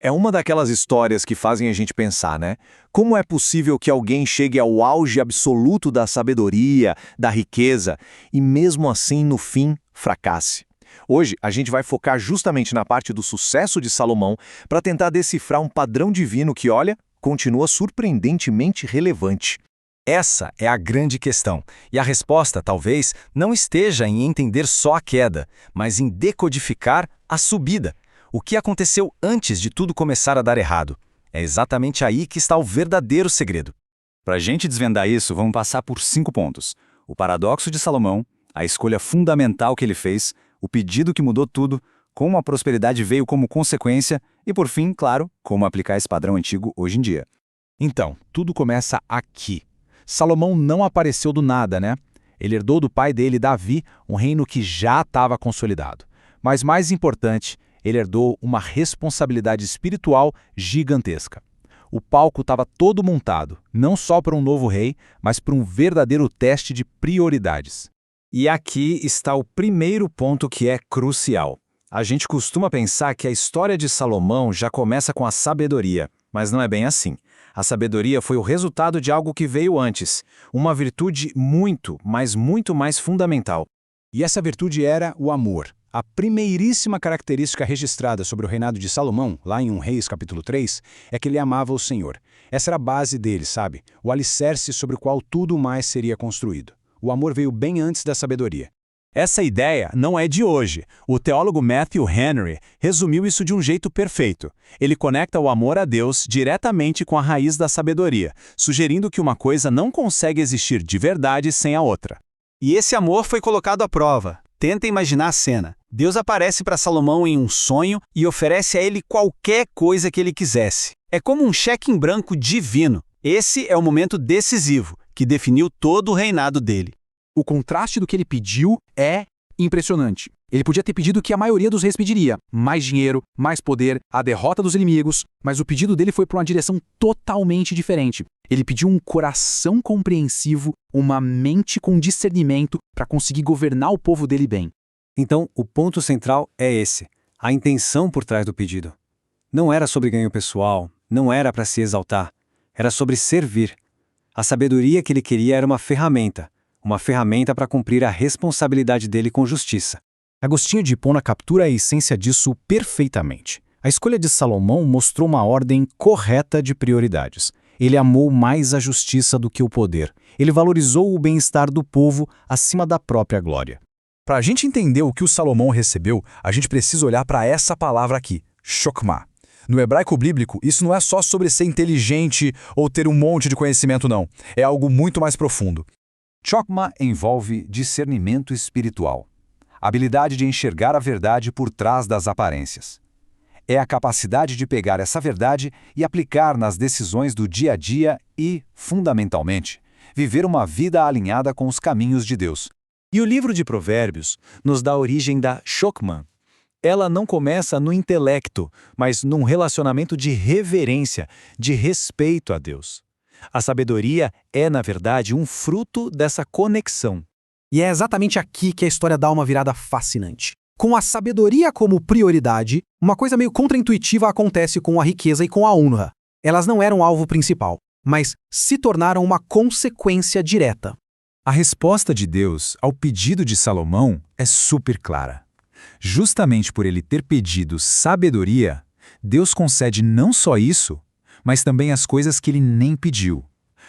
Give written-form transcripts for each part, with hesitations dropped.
É uma daquelas histórias que fazem a gente pensar, né? Como é possível que alguém chegue ao auge absoluto da sabedoria, da riqueza, e mesmo assim, no fim, fracasse? Hoje, a gente vai focar justamente na parte do sucesso de Salomão para tentar decifrar um padrão divino que, olha, continua surpreendentemente relevante. Essa é a grande questão, e a resposta, talvez, não esteja em entender só a queda, mas em decodificar a subida. O que aconteceu antes de tudo começar a dar errado? É exatamente aí que está o verdadeiro segredo. Para a gente desvendar isso, vamos passar por 5 pontos. O paradoxo de Salomão, a escolha fundamental que ele fez, o pedido que mudou tudo, como a prosperidade veio como consequência e, por fim, claro, como aplicar esse padrão antigo hoje em dia. Então, tudo começa aqui. Salomão não apareceu do nada, né? Ele herdou do pai dele, Davi, um reino que já estava consolidado. Mas mais importante, ele herdou uma responsabilidade espiritual gigantesca. O palco estava todo montado, não só para um novo rei, mas para um verdadeiro teste de prioridades. E aqui está o primeiro ponto que é crucial. A gente costuma pensar que a história de Salomão já começa com a sabedoria, mas não é bem assim. A sabedoria foi o resultado de algo que veio antes, uma virtude muito, mas muito mais fundamental. E essa virtude era o amor. A primeiríssima característica registrada sobre o reinado de Salomão, lá em 1 Reis capítulo 3, é que ele amava o Senhor. Essa era a base dele, sabe? O alicerce sobre o qual tudo mais seria construído. O amor veio bem antes da sabedoria. Essa ideia não é de hoje. O teólogo Matthew Henry resumiu isso de um jeito perfeito. Ele conecta o amor a Deus diretamente com a raiz da sabedoria, sugerindo que uma coisa não consegue existir de verdade sem a outra. E esse amor foi colocado à prova. Tenta imaginar a cena. Deus aparece para Salomão em um sonho e oferece a ele qualquer coisa que ele quisesse. É como um cheque em branco divino. Esse é o momento decisivo, que definiu todo o reinado dele. O contraste do que ele pediu é impressionante. Ele podia ter pedido o que a maioria dos reis pediria: mais dinheiro, mais poder, a derrota dos inimigos, mas o pedido dele foi para uma direção totalmente diferente. Ele pediu um coração compreensivo, uma mente com discernimento para conseguir governar o povo dele bem. Então, o ponto central é esse, a intenção por trás do pedido. Não era sobre ganho pessoal, não era para se exaltar, era sobre servir. A sabedoria que ele queria era uma ferramenta para cumprir a responsabilidade dele com justiça. Agostinho de Hipona captura a essência disso perfeitamente. A escolha de Salomão mostrou uma ordem correta de prioridades. Ele amou mais a justiça do que o poder. Ele valorizou o bem-estar do povo acima da própria glória. Para a gente entender o que o Salomão recebeu, a gente precisa olhar para essa palavra aqui, chokmah. No hebraico bíblico, isso não é só sobre ser inteligente ou ter um monte de conhecimento, não. É algo muito mais profundo. Chokmah envolve discernimento espiritual, a habilidade de enxergar a verdade por trás das aparências. É a capacidade de pegar essa verdade e aplicar nas decisões do dia a dia e, fundamentalmente, viver uma vida alinhada com os caminhos de Deus. E o livro de Provérbios nos dá a origem da chokmah. Ela não começa no intelecto, mas num relacionamento de reverência, de respeito a Deus. A sabedoria é, na verdade, um fruto dessa conexão. E é exatamente aqui que a história dá uma virada fascinante. Com a sabedoria como prioridade, uma coisa meio contraintuitiva acontece com a riqueza e com a honra. Elas não eram o alvo principal, mas se tornaram uma consequência direta. A resposta de Deus ao pedido de Salomão é super clara. Justamente por ele ter pedido sabedoria, Deus concede não só isso, mas também as coisas que ele nem pediu.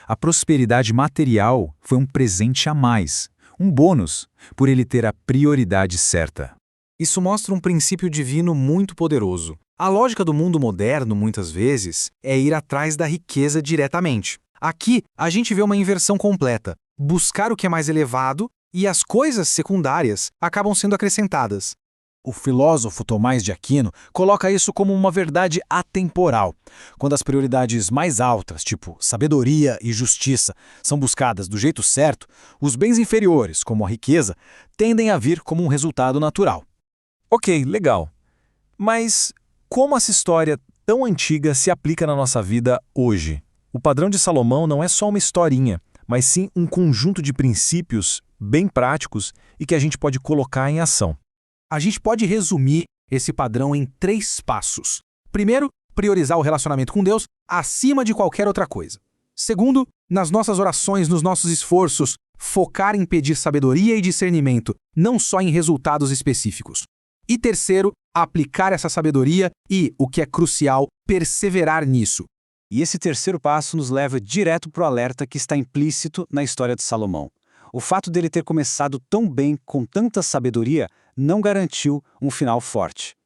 A prosperidade material foi um presente a mais, um bônus, por ele ter a prioridade certa. Isso mostra um princípio divino muito poderoso. A lógica do mundo moderno, muitas vezes, é ir atrás da riqueza diretamente. Aqui, a gente vê uma inversão completa. Buscar o que é mais elevado e as coisas secundárias acabam sendo acrescentadas. O filósofo Tomás de Aquino coloca isso como uma verdade atemporal. Quando as prioridades mais altas, tipo sabedoria e justiça, são buscadas do jeito certo, os bens inferiores, como a riqueza, tendem a vir como um resultado natural. Ok, legal. Mas como essa história tão antiga se aplica na nossa vida hoje? O padrão de Salomão não é só uma historinha, mas sim um conjunto de princípios bem práticos e que a gente pode colocar em ação. A gente pode resumir esse padrão em 3 passos. Primeiro, priorizar o relacionamento com Deus acima de qualquer outra coisa. Segundo, nas nossas orações, nos nossos esforços, focar em pedir sabedoria e discernimento, não só em resultados específicos. E terceiro, aplicar essa sabedoria e, o que é crucial, perseverar nisso. E esse terceiro passo nos leva direto para o alerta que está implícito na história de Salomão. O fato dele ter começado tão bem, com tanta sabedoria, não garantiu um final forte.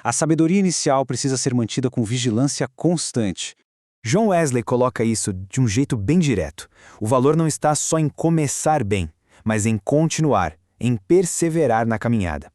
A sabedoria inicial precisa ser mantida com vigilância constante. John Wesley coloca isso de um jeito bem direto. O valor não está só em começar bem, mas em continuar, em perseverar na caminhada.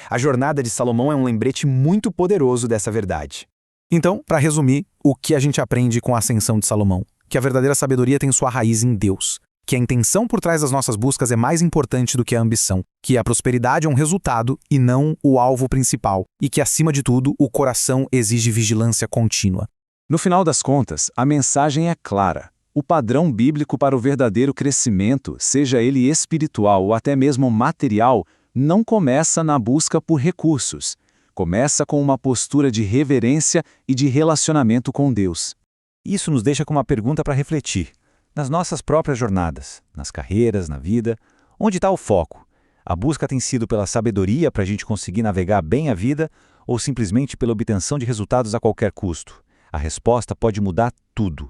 A jornada de Salomão é um lembrete muito poderoso dessa verdade. Então, para resumir, o que a gente aprende com a ascensão de Salomão? Que a verdadeira sabedoria tem sua raiz em Deus. Que a intenção por trás das nossas buscas é mais importante do que a ambição. Que a prosperidade é um resultado e não o alvo principal. E que, acima de tudo, o coração exige vigilância contínua. No final das contas, a mensagem é clara. O padrão bíblico para o verdadeiro crescimento, seja ele espiritual ou até mesmo material, não começa na busca por recursos. Começa com uma postura de reverência e de relacionamento com Deus. Isso nos deixa com uma pergunta para refletir. Nas nossas próprias jornadas, nas carreiras, na vida, onde está o foco? A busca tem sido pela sabedoria para a gente conseguir navegar bem a vida ou simplesmente pela obtenção de resultados a qualquer custo? A resposta pode mudar tudo.